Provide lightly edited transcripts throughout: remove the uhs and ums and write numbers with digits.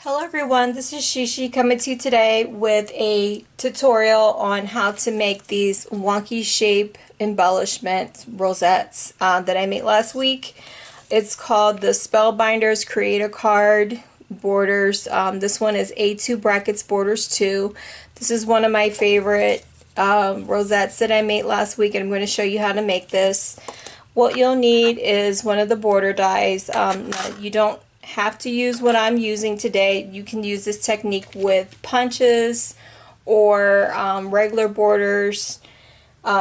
Hello everyone, this is Sheshe coming to you today with a tutorial on how to make these wonky shape embellishment rosettes that I made last week. It's called the Spellbinders Creator Card Borders. This one is A2 brackets borders 2. This is one of my favorite rosettes that I made last week, and I'm going to show you how to make this. What you'll need is one of the border dies. You don't have to use what I'm using today. You can use this technique with punches or regular borders,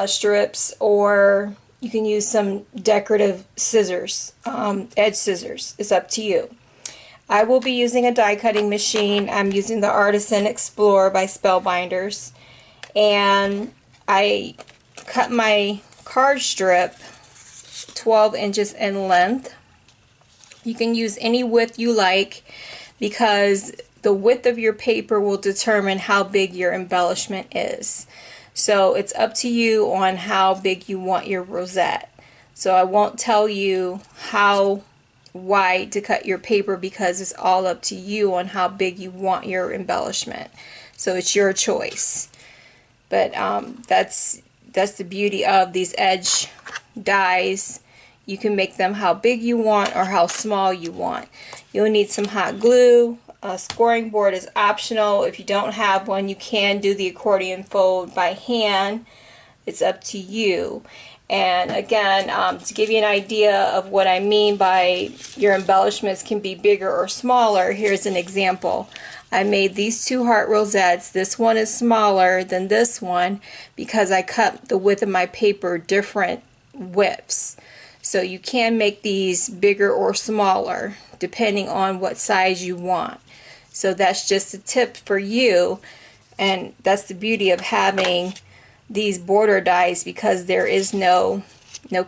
strips, or you can use some decorative scissors, edge scissors. It's up to you. I will be using a die cutting machine. I'm using the Artisan Explorer by Spellbinders, and I cut my card strip 12 inches in length. You can use any width you like because the width of your paper will determine how big your embellishment is. So it's up to you on how big you want your rosette. So I won't tell you how wide to cut your paper because it's all up to you on how big you want your embellishment. So it's your choice. But that's the beauty of these edge dies. You can make them how big you want or how small you want. You'll need some hot glue. A scoring board is optional. If you don't have one, you can do the accordion fold by hand. It's up to you. And again, to give you an idea of what I mean by your embellishments can be bigger or smaller, here's an example. I made these two heart rosettes. This one is smaller than this one because I cut the width of my paper different widths. So you can make these bigger or smaller depending on what size you want. So that's just a tip for you, and that's the beauty of having these border dies because there is no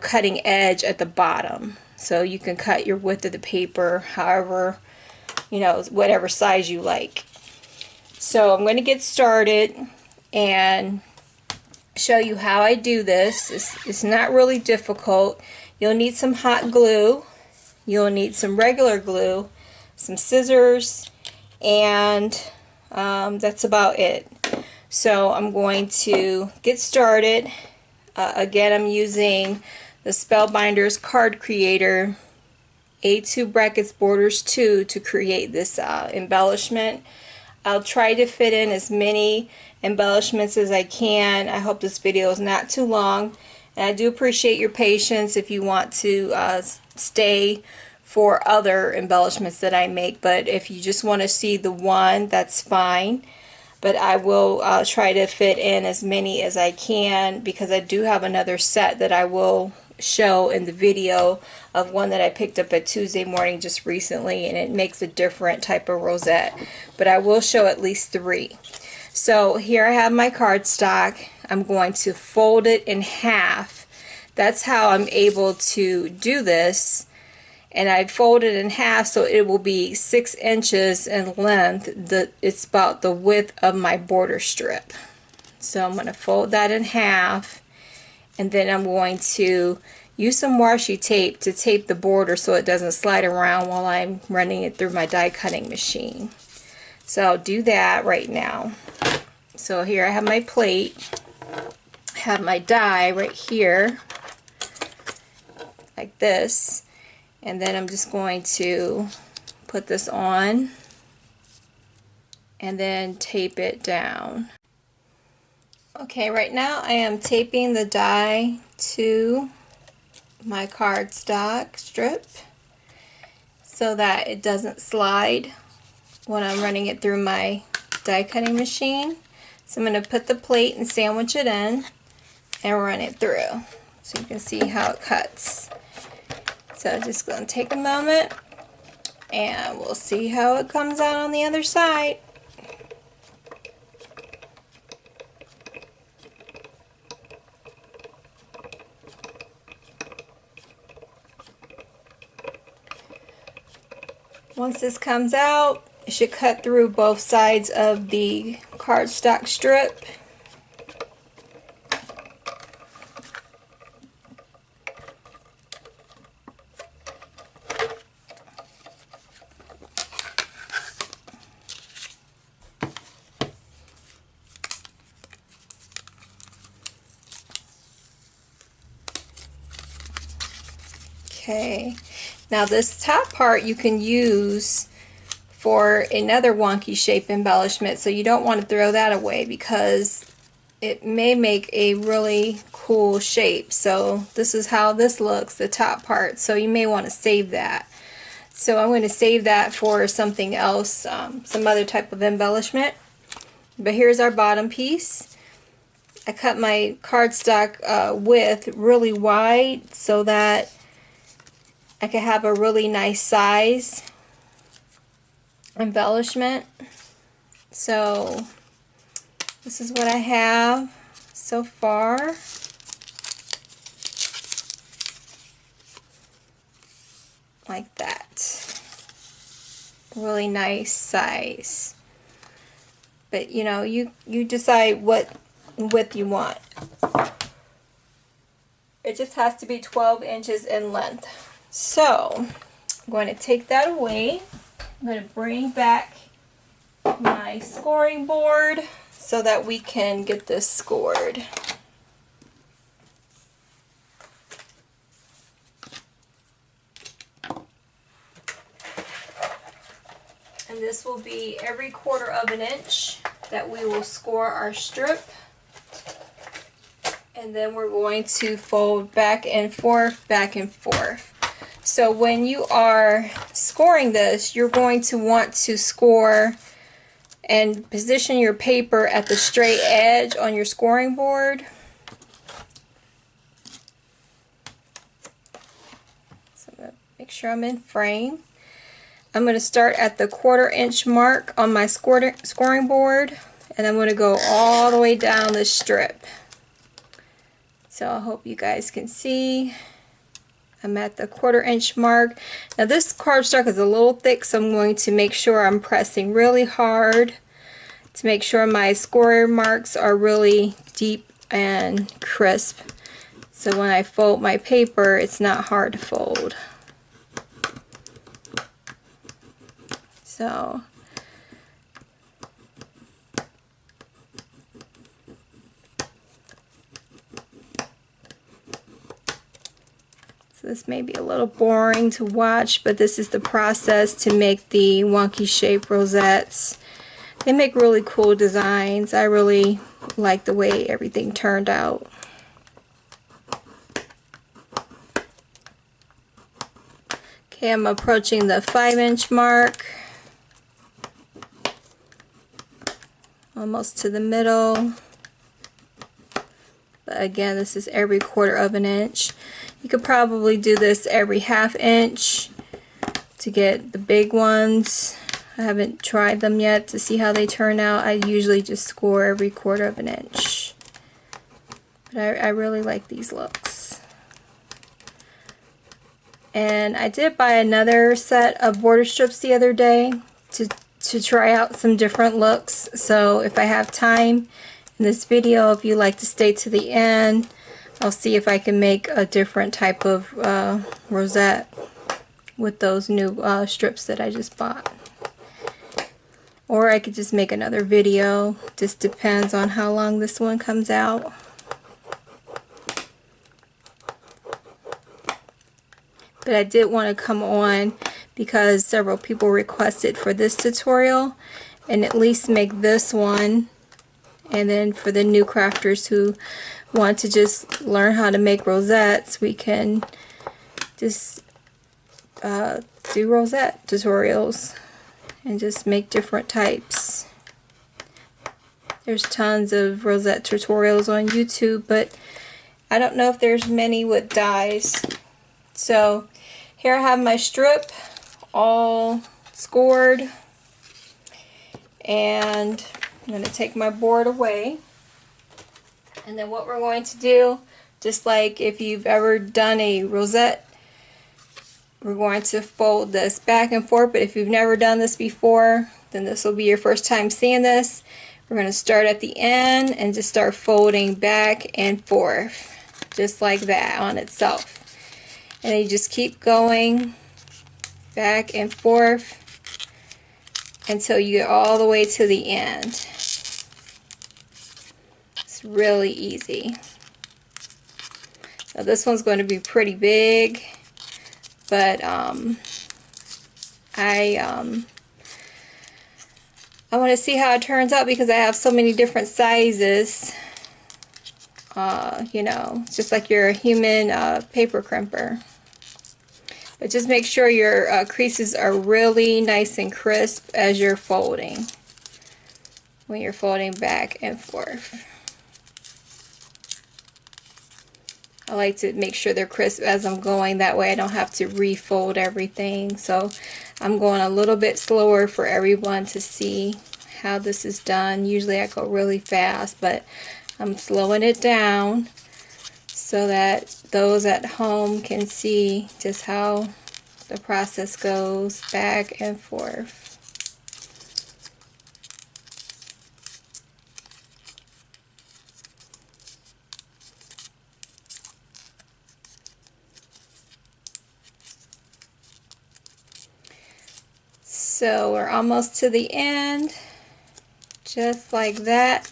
cutting edge at the bottom. So you can cut your width of the paper however, whatever size you like. So I'm going to get started and show you how I do this. It's not really difficult. You'll need some hot glue, you'll need some regular glue, some scissors, and that's about it. So I'm going to get started. Again, I'm using the Spellbinders Card Creator A2 brackets borders 2 to create this embellishment. I'll try to fit in as many embellishments as I can. I hope this video is not too long. And I do appreciate your patience if you want to stay for other embellishments that I make. But if you just want to see the one, that's fine. But I will try to fit in as many as I can because I do have another set that I will show in the video of one that I picked up at Tuesday morning just recently, and it makes a different type of rosette. But I will show at least 3. So here I have my cardstock. I'm going to fold it in half. That's how I'm able to do this. And I fold it in half so it will be 6 inches in length. It's about the width of my border strip. So I'm going to fold that in half, and then I'm going to use some washi tape to tape the border so it doesn't slide around while I'm running it through my die cutting machine. So I'll do that right now. So here I have my plate, I have my die right here, like this, and then I'm just going to put this on and then tape it down. Okay, right now I am taping the die to my cardstock strip so that it doesn't slide when I'm running it through my die cutting machine. So I'm going to put the plate and sandwich it in and run it through so you can see how it cuts. So just going to take a moment and we'll see how it comes out on the other side. Once this comes out, it should cut through both sides of the cardstock strip. Okay, now this top part you can use for another wonky shape embellishment, so you don't want to throw that away because it may make a really cool shape. So this is how this looks, the top part, so you may want to save that. So I'm going to save that for something else, some other type of embellishment. But here's our bottom piece. I cut my cardstock width really wide so that I could have a really nice size embellishment. So this is what I have so far. Like that. Really nice size. But you know, you decide what width you want. It just has to be 12 inches in length. So I'm going to take that away. I'm going to bring back my scoring board so that we can get this scored. And this will be every 1/4 of an inch that we will score our strip. And then we're going to fold back and forth, back and forth. So when you are scoring this, you're going to want to score and position your paper at the straight edge on your scoring board. So I'm going to make sure I'm in frame. I'm going to start at the 1/4 inch mark on my scoring board, and I'm going to go all the way down the strip. So I hope you guys can see. I'm at the 1/4 inch mark. Now this cardstock is a little thick, so I'm going to make sure I'm pressing really hard to make sure my score marks are really deep and crisp. So when I fold my paper, it's not hard to fold. So this may be a little boring to watch, but this is the process to make the wonky shape rosettes. They make really cool designs. I really like the way everything turned out. Okay, I'm approaching the 5 inch mark. Almost to the middle. But again, this is every 1/4 of an inch. You could probably do this every 1/2 inch to get the big ones. I haven't tried them yet to see how they turn out. I usually just score every 1/4 of an inch. But I really like these looks. And I did buy another set of border strips the other day to try out some different looks. So if I have time in this video, if you like to stay to the end, I'll see if I can make a different type of rosette with those new strips that I just bought. Or I could just make another video. Just depends on how long this one comes out. But I did want to come on because several people requested for this tutorial, and at least make this one. And then for the new crafters who want to just learn how to make rosettes, we can just do rosette tutorials and just make different types. There's tons of rosette tutorials on YouTube, but I don't know if there's many with dies. So here I have my strip all scored, and I'm going to take my board away. And then what we're going to do, just like if you've ever done a rosette, we're going to fold this back and forth. But if you've never done this before, then this will be your first time seeing this. We're going to start at the end and just start folding back and forth, just like that on itself. And then you just keep going back and forth until you get all the way to the end. It's really easy. Now this one's going to be pretty big, but I want to see how it turns out because I have so many different sizes. You know, it's just like your human paper crimper. But just make sure your creases are really nice and crisp as you're folding, when you're folding back and forth. I like to make sure they're crisp as I'm going, that way I don't have to refold everything. So I'm going a little bit slower for everyone to see how this is done. Usually I go really fast, but I'm slowing it down so that those at home can see just how the process goes back and forth. So we're almost to the end, just like that.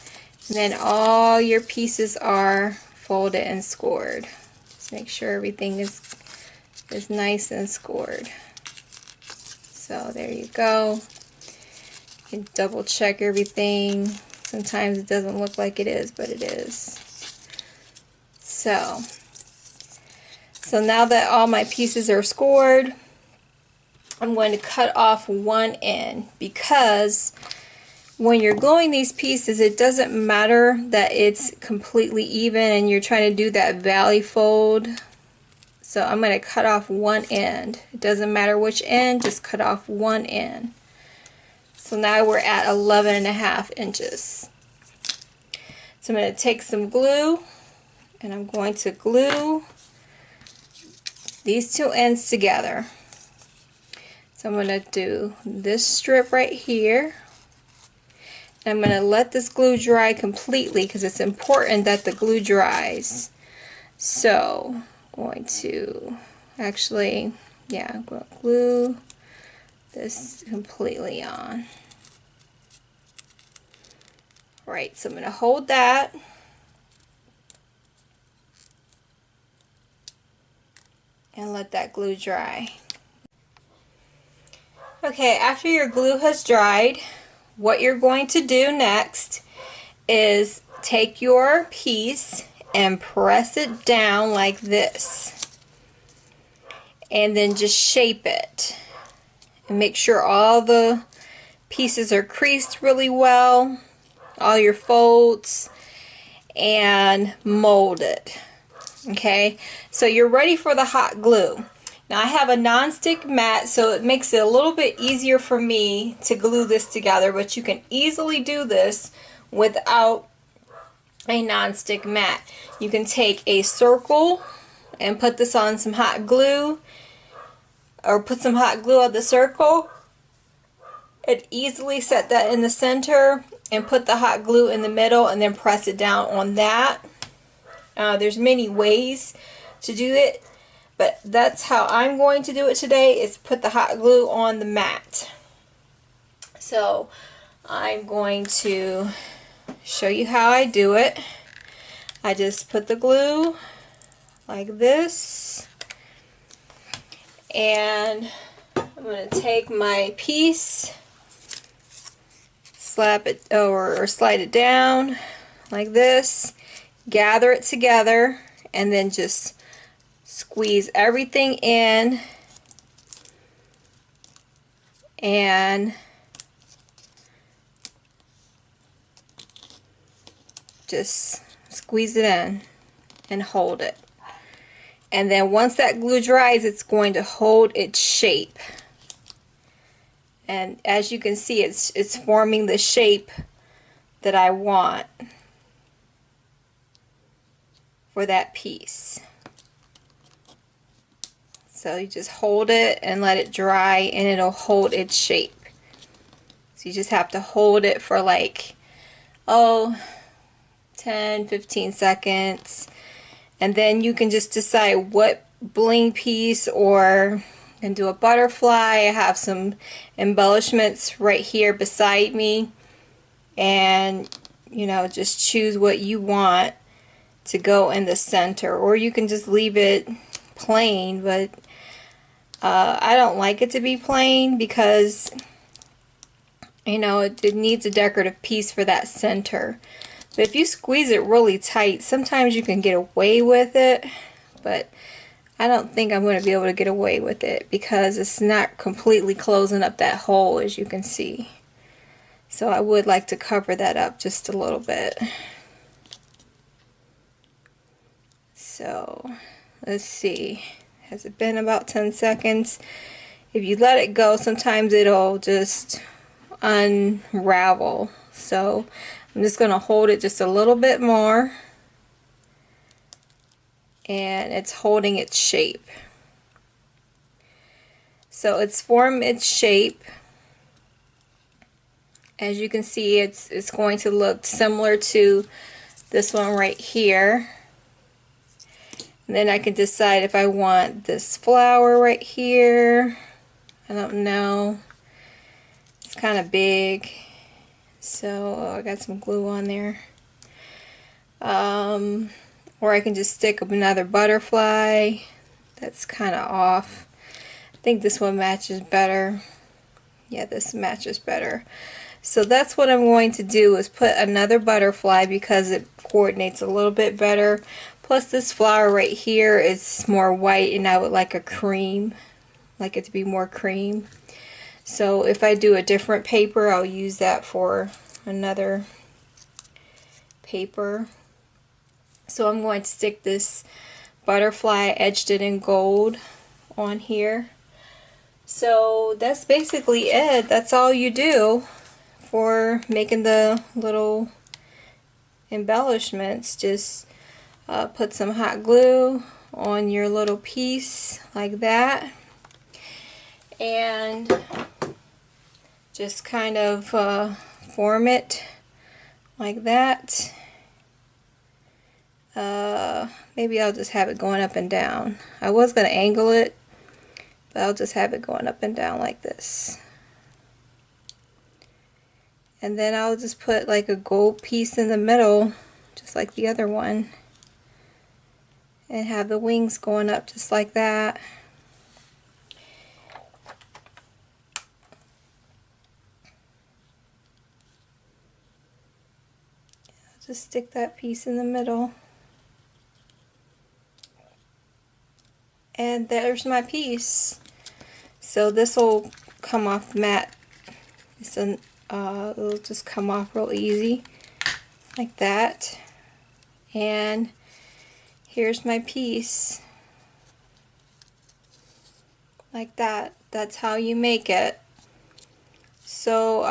And then all your pieces are folded and scored. Just make sure everything is nice and scored. So there you go. You can double check everything. Sometimes it doesn't look like it is, but it is. So now that all my pieces are scored, I'm going to cut off one end, because when you're gluing these pieces, it doesn't matter that it's completely even and you're trying to do that valley fold. So I'm going to cut off one end. It doesn't matter which end, just cut off one end. So now we're at 11.5 inches. So I'm going to take some glue and I'm going to glue these two ends together. So I'm going to do this strip right here. I'm going to let this glue dry completely because it's important that the glue dries. So I'm going to actually, yeah, I'm going to glue this completely on. Right, so I'm going to hold that. And let that glue dry. Okay, after your glue has dried, what you're going to do next is take your piece and press it down like this. And then just shape it. And make sure all the pieces are creased really well, all your folds, and mold it. Okay, so you're ready for the hot glue. Now I have a non-stick mat, so it makes it a little bit easier for me to glue this together, but you can easily do this without a non-stick mat. You can take a circle and put this on some hot glue, or put some hot glue on the circle and easily set that in the center and put the hot glue in the middle and then press it down on that. There's many ways to do it, but that's how I'm going to do it today, is put the hot glue on the mat. So I'm going to show you how I do it. I just put the glue like this, and I'm going to take my piece, slap it or slide it down like this, gather it together, and then just squeeze everything in and just squeeze it in and hold it. And then once that glue dries, it's going to hold its shape. And as you can see, it's forming the shape that I want for that piece. So you just hold it and let it dry, and it'll hold its shape. So you just have to hold it for like, 10-15 seconds, and then you can just decide what bling piece, or you can do a butterfly. I have some embellishments right here beside me, and just choose what you want to go in the center, or you can just leave it plain, but I don't like it to be plain because, you know, it needs a decorative piece for that center. But if you squeeze it really tight, sometimes you can get away with it, but I don't think I'm going to be able to get away with it because it's not completely closing up that hole, as you can see. So I would like to cover that up just a little bit. So let's see. Has it been about 10 seconds? If you let it go, sometimes it'll just unravel. So I'm just going to hold it just a little bit more. And it's holding its shape. So it's formed its shape. As you can see, it's going to look similar to this one right here. And then I can decide if I want this flower right here. I don't know. It's kind of big. So I got some glue on there. Or I can just stick up another butterfly. That's kind of off. I think this one matches better. Yeah, this matches better. So that's what I'm going to do, is put another butterfly because it coordinates a little bit better. Plus this flower right here is more white and I would like a cream. Like it to be more cream. So if I do a different paper, I'll use that for another paper. So I'm going to stick this butterfly, etched it in gold, on here. So that's basically it. That's all you do for making the little embellishments. Just put some hot glue on your little piece like that, and just kind of form it like that. Maybe I'll just have it going up and down. I was going to angle it, but I'll just have it going up and down like this. And then I'll just put like a gold piece in the middle, just like the other one. And have the wings going up just like that. I'll just stick that piece in the middle. And there's my piece. So this will come off the mat. It'll just come off real easy like that. And here's my piece like that. That's how you make it. So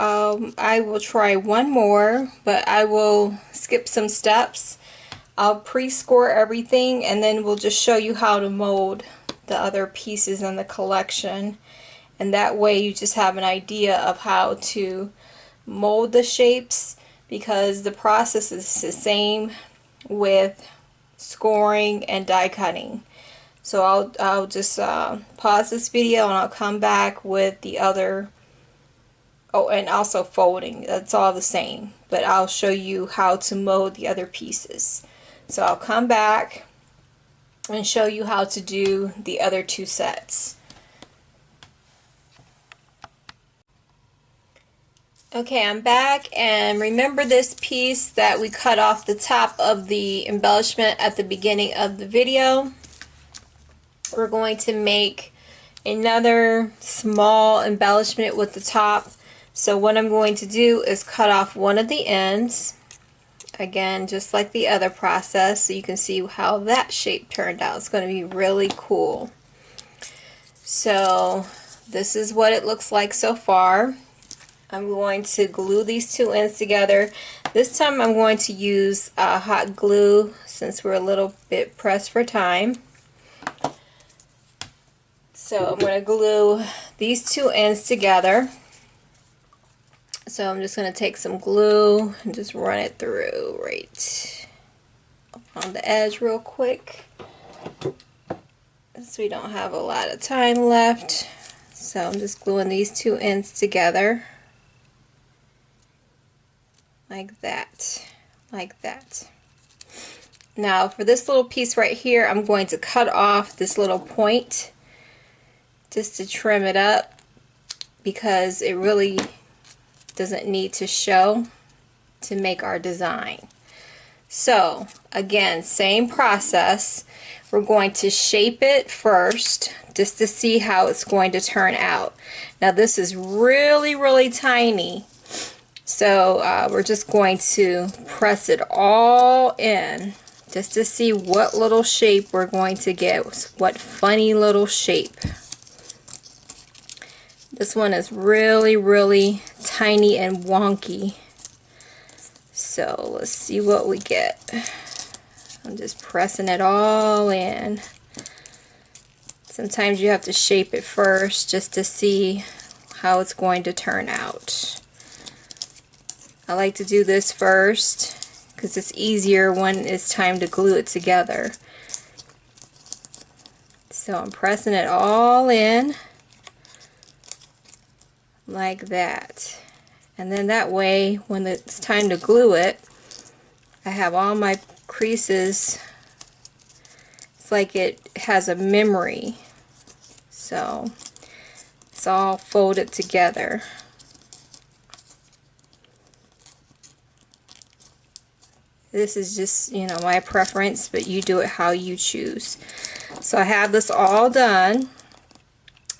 I will try one more, but I will skip some steps. I'll pre-score everything and then we'll just show you how to mold the other pieces in the collection, and that way you just have an idea of how to mold the shapes, because the process is the same with scoring and die cutting. So I'll just pause this video and I'll come back with the other, oh, and also folding. That's all the same, but I'll show you how to mold the other pieces. So I'll come back and show you how to do the other two sets. Okay, I'm back, and remember this piece that we cut off the top of the embellishment at the beginning of the video? We're going to make another small embellishment with the top. So what I'm going to do is cut off one of the ends. Again, just like the other process, so you can see how that shape turned out. It's going to be really cool. So this is what it looks like so far. I'm going to glue these two ends together. This time I'm going to use hot glue since we're a little bit pressed for time. So I'm going to glue these two ends together. So I'm just going to take some glue and just run it through right on the edge real quick. So we don't have a lot of time left. So I'm just gluing these two ends together. Like that. Like that. Now for this little piece right here, I'm going to cut off this little point just to trim it up because it really doesn't need to show to make our design. So again, same process. We're going to shape it first just to see how it's going to turn out. Now this is really tiny, so we're just going to press it all in just to see what little shape we're going to get. What funny little shape. This one is really tiny and wonky. So let's see what we get. I'm just pressing it all in. Sometimes you have to shape it first just to see how it's going to turn out. I like to do this first because it's easier when it's time to glue it together. So I'm pressing it all in like that. And then that way, when it's time to glue it, I have all my creases. It's like it has a memory. So it's all folded together. This is just, you know, my preference, but you do it how you choose. So I have this all done.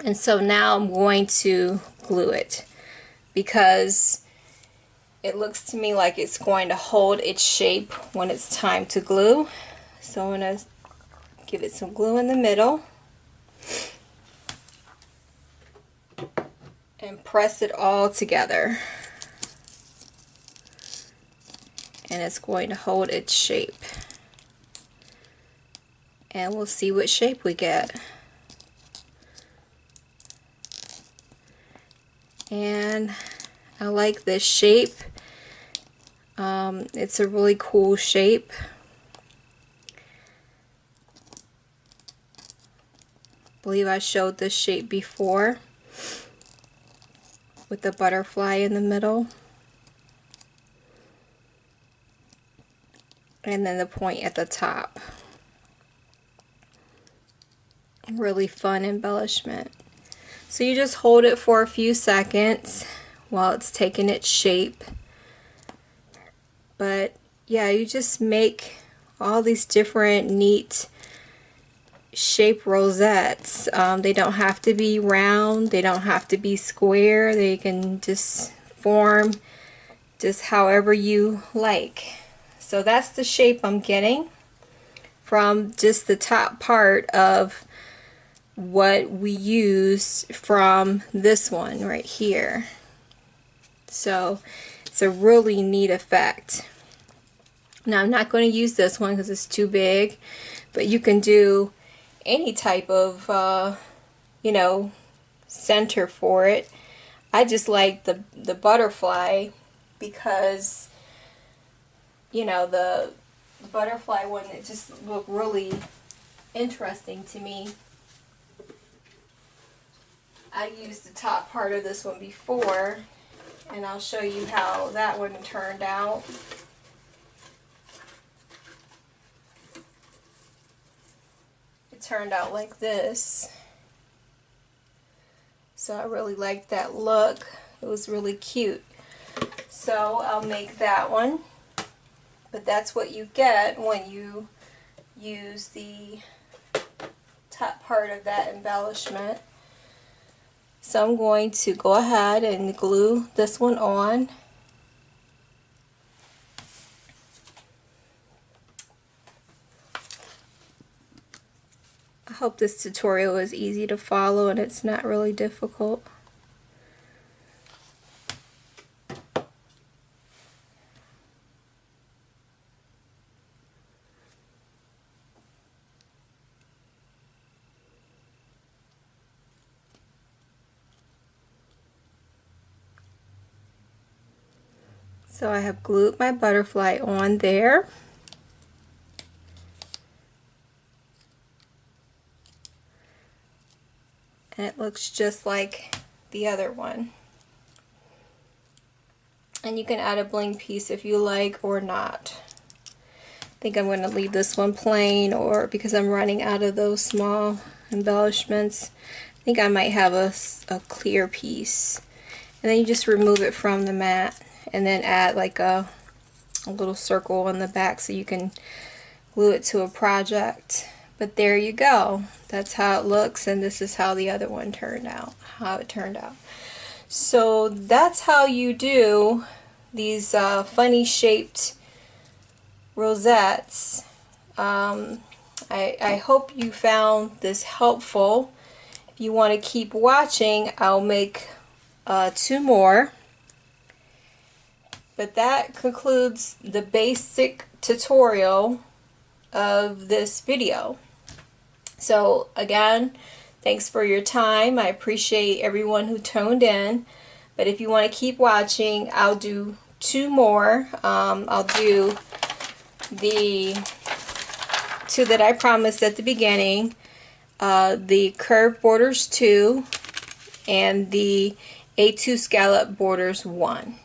And so now I'm going to glue it, because it looks to me like it's going to hold its shape when it's time to glue. So I'm going to give it some glue in the middle and press it all together. And it's going to hold its shape. And we'll see what shape we get. And I like this shape. It's a really cool shape. I believe I showed this shape before with the butterfly in the middle. And then the point at the top. Really fun embellishment. So you just hold it for a few seconds while it's taking its shape. But yeah, you just make all these different neat shape rosettes. They don't have to be round, they don't have to be square, they can just form just however you like. So that's the shape I'm getting from just the top part of what we use from this one right here. So it's a really neat effect. Now I'm not going to use this one because it's too big, but you can do any type of you know, center for it. I just like the butterfly because, you know, the butterfly one, it just looked really interesting to me. I used the top part of this one before, and I'll show you how that one turned out. It turned out like this. So I really liked that look. It was really cute. So I'll make that one. But that's what you get when you use the top part of that embellishment. So I'm going to go ahead and glue this one on. I hope this tutorial is easy to follow and it's not really difficult. So I have glued my butterfly on there. And it looks just like the other one. And you can add a bling piece if you like or not. I think I'm going to leave this one plain, or because I'm running out of those small embellishments. I think I might have a clear piece. And then you just remove it from the mat and then add like a little circle on the back so you can glue it to a project. But there you go. That's how it looks, and this is how the other one turned out. So that's how you do these funny shaped rosettes. I hope you found this helpful. If you want to keep watching, I'll make 2 more. But that concludes the basic tutorial of this video. So again, thanks for your time. I appreciate everyone who tuned in. But if you want to keep watching, I'll do 2 more. I'll do the 2 that I promised at the beginning, the curved borders 2 and the A2 scallop borders 1.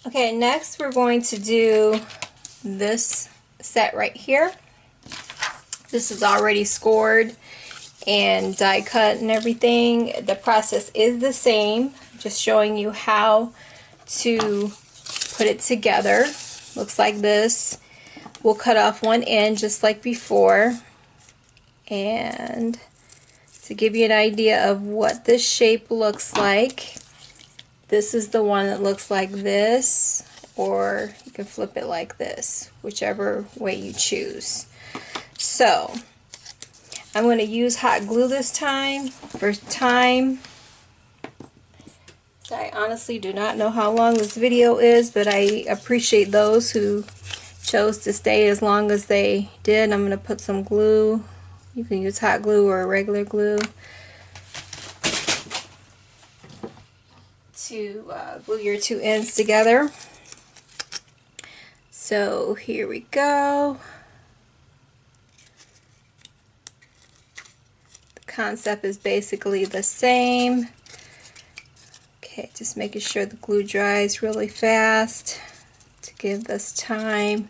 Okay, next we're going to do this set right here. This is already scored and die cut and everything. The process is the same, just showing you how to put it together. Looks like this. We'll cut off one end just like before, and to give you an idea of what this shape looks like, this is the one that looks like this, or you can flip it like this, whichever way you choose. So I'm going to use hot glue this time. First time. So I honestly do not know how long this video is, but I appreciate those who chose to stay as long as they did. I'm going to put some glue. You can use hot glue or regular glue to glue your 2 ends together. So here we go. The concept is basically the same. Okay, just making sure the glue dries really fast to give us time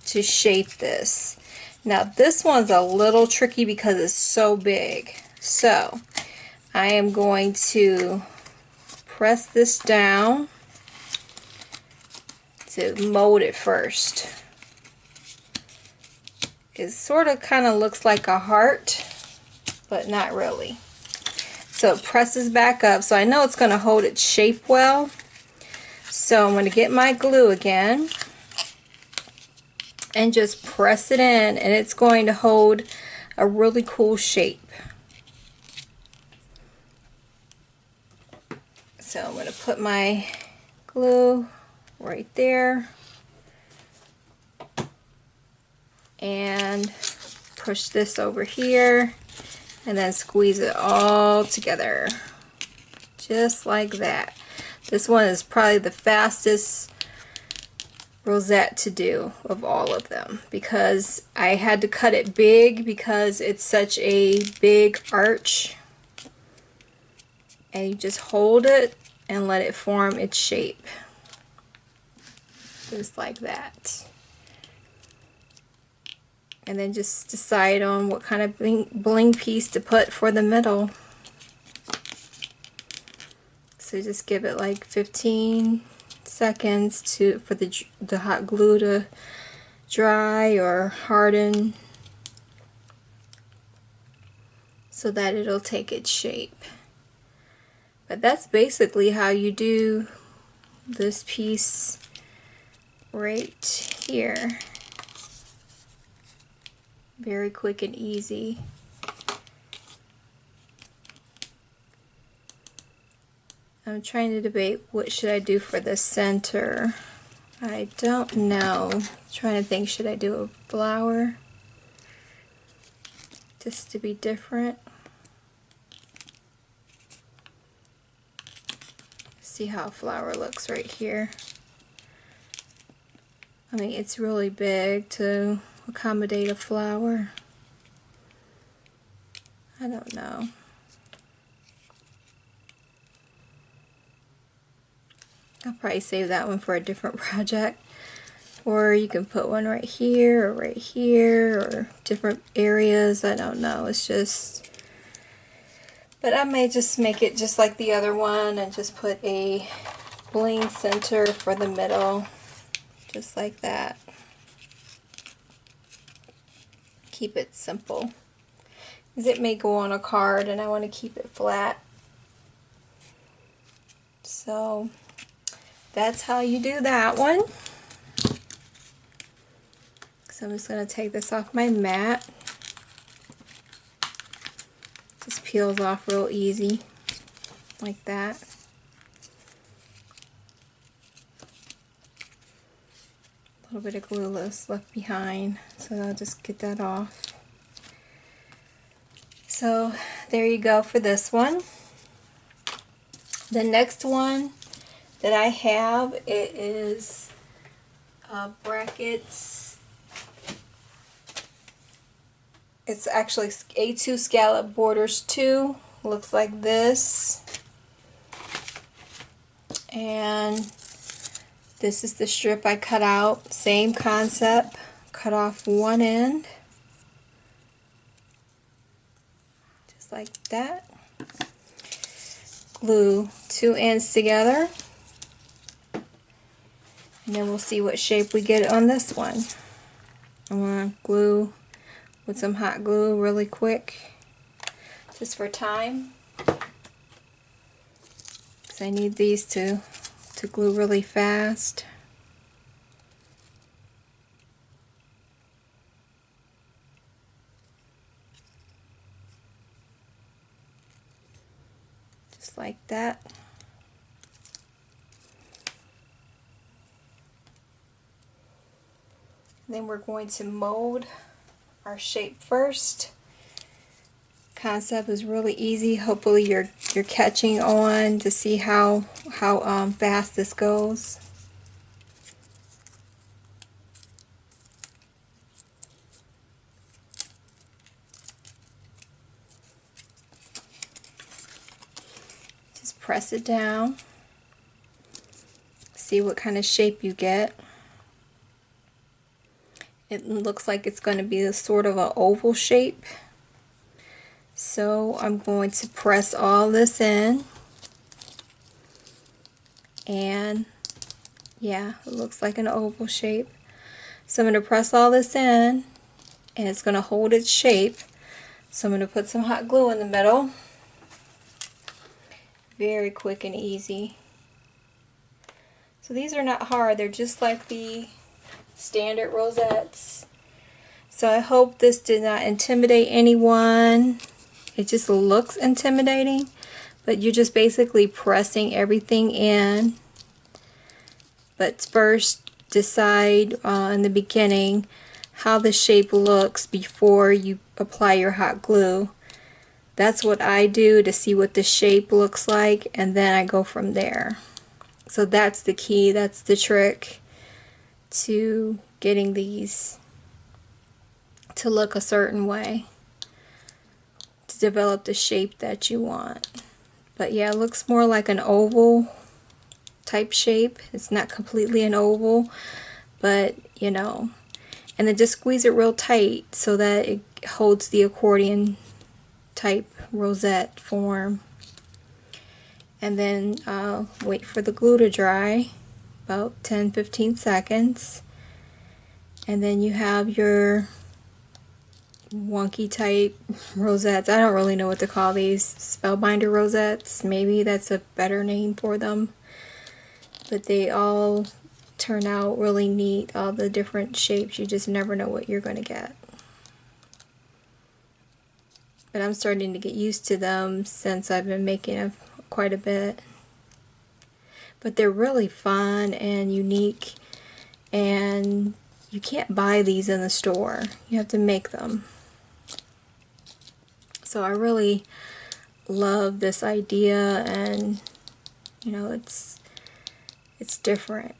to shape this. Now this one's a little tricky because it's so big. So I am going to press this down to mold it first. It sort of kind of looks like a heart, but not really. So it presses back up, so I know it's going to hold its shape well. So I'm going to get my glue again and just press it in, and it's going to hold a really cool shape. So I'm going to put my glue right there and push this over here and then squeeze it all together just like that. This one is probably the fastest rosette to do of all of them, because I had to cut it big because it's such a big arch, and you just hold it and let it form its shape just like that. And then just decide on what kind of bling piece to put for the middle. So just give it like 15 seconds for the hot glue to dry or harden so that it'll take its shape. But that's basically how you do this piece right here. Very quick and easy. I'm trying to debate what should I do for the center. I don't know. I'm trying to think, should I do a flower just to be different? See how a flower looks right here. I mean, it's really big to accommodate a flower. I don't know. I'll probably save that one for a different project. Or you can put one right here or right here or different areas. I don't know. It's just, but I may just make it just like the other one and just put a bling center for the middle, just like that. Keep it simple, because it may go on a card and I want to keep it flat. So that's how you do that one. So I'm just going to take this off my mat. Just peels off real easy, like that. A little bit of glue left behind, so I'll just get that off. So there you go for this one. The next one that I have, it is brackets. It's actually A2 Scallop Borders 2. Looks like this. And this is the strip I cut out. Same concept. Cut off one end. Just like that. Glue two ends together. And then we'll see what shape we get on this one. I'm going to glue with some hot glue really quick, just for time, because I need these to glue really fast. Just like that. Then we're going to mold our shape first. Concept is really easy. Hopefully you're catching on to see how fast this goes. Just press it down. See what kind of shape you get. It looks like it's going to be a sort of an oval shape. So I'm going to press all this in. And yeah, it looks like an oval shape. So I'm going to press all this in, and it's going to hold its shape. So I'm going to put some hot glue in the middle. Very quick and easy. So these are not hard. They're just like the standard rosettes. So I hope this did not intimidate anyone. It just looks intimidating, but you're just basically pressing everything in. But first decide in the beginning how the shape looks before you apply your hot glue. That's what I do to see what the shape looks like, and then I go from there. So that's the key, that's the trick to getting these to look a certain way, to develop the shape that you want. But yeah, it looks more like an oval type shape. It's not completely an oval, but you know, and then just squeeze it real tight so that it holds the accordion type rosette form. And then wait for the glue to dry, about 10-15 seconds, and then you have your wonky type rosettes. I don't really know what to call these. Spellbinder rosettes, maybe that's a better name for them. But they all turn out really neat, all the different shapes. You just never know what you're going to get. But I'm starting to get used to them since I've been making quite a bit. But they're really fun and unique, and you can't buy these in the store. You have to make them. So I really love this idea, and you know, it's different.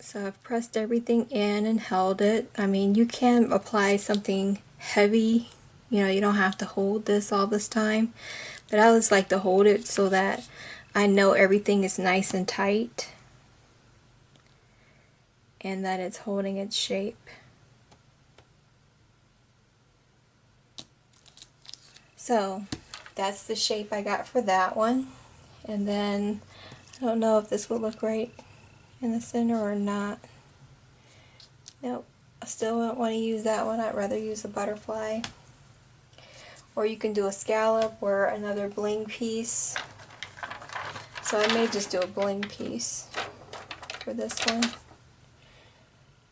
So I've pressed everything in and held it. I mean, you can apply something heavy, you know, you don't have to hold this all this time, But I always like to hold it so that I know everything is nice and tight and that it's holding its shape. So that's the shape I got for that one. And then I don't know if this will look right in the center or not. Nope, I still don't want to use that one. I'd rather use a butterfly. Or you can do a scallop or another bling piece. So I may just do a bling piece for this one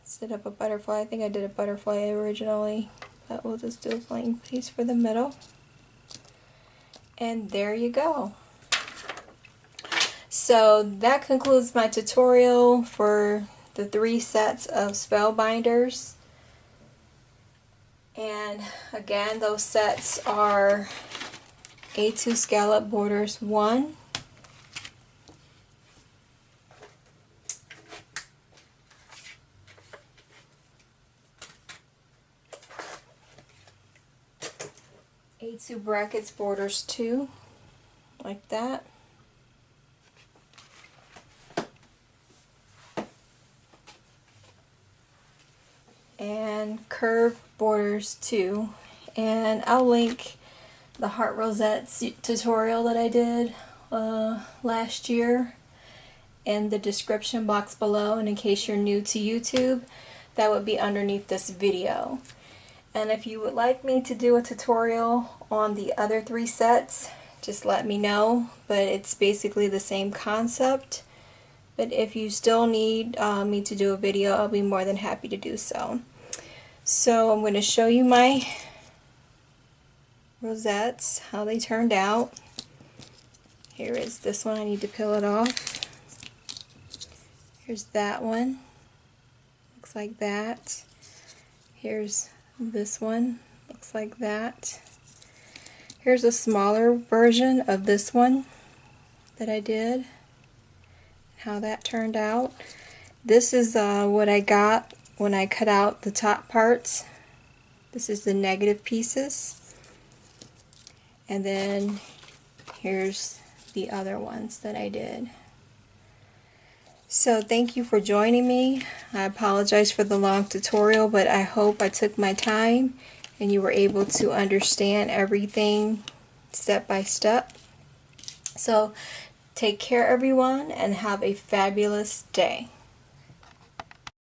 instead of a butterfly. I think I did a butterfly originally, but we'll just do a bling piece for the middle. And there you go. So that concludes my tutorial for the 3 sets of Spellbinders. And again, those sets are A2 Scallop Borders 1, A2 Brackets Borders 2, like that, and Curve Borders 2, and I'll link the Heart Rosettes tutorial that I did last year in the description box below, and in case you're new to YouTube, that would be underneath this video. And if you would like me to do a tutorial on the other 3 sets, just let me know, but it's basically the same concept. But if you still need me to do a video, I'll be more than happy to do so. So I'm going to show you my rosettes, how they turned out. Here is this one, I need to peel it off. Here's that one, looks like that. Here's this one, looks like that. Here's a smaller version of this one that I did, how that turned out. This is what I got when I cut out the top parts. This is the negative pieces. And then here's the other ones that I did. So thank you for joining me. I apologize for the long tutorial, but I hope I took my time and you were able to understand everything step by step. So take care everyone and have a fabulous day.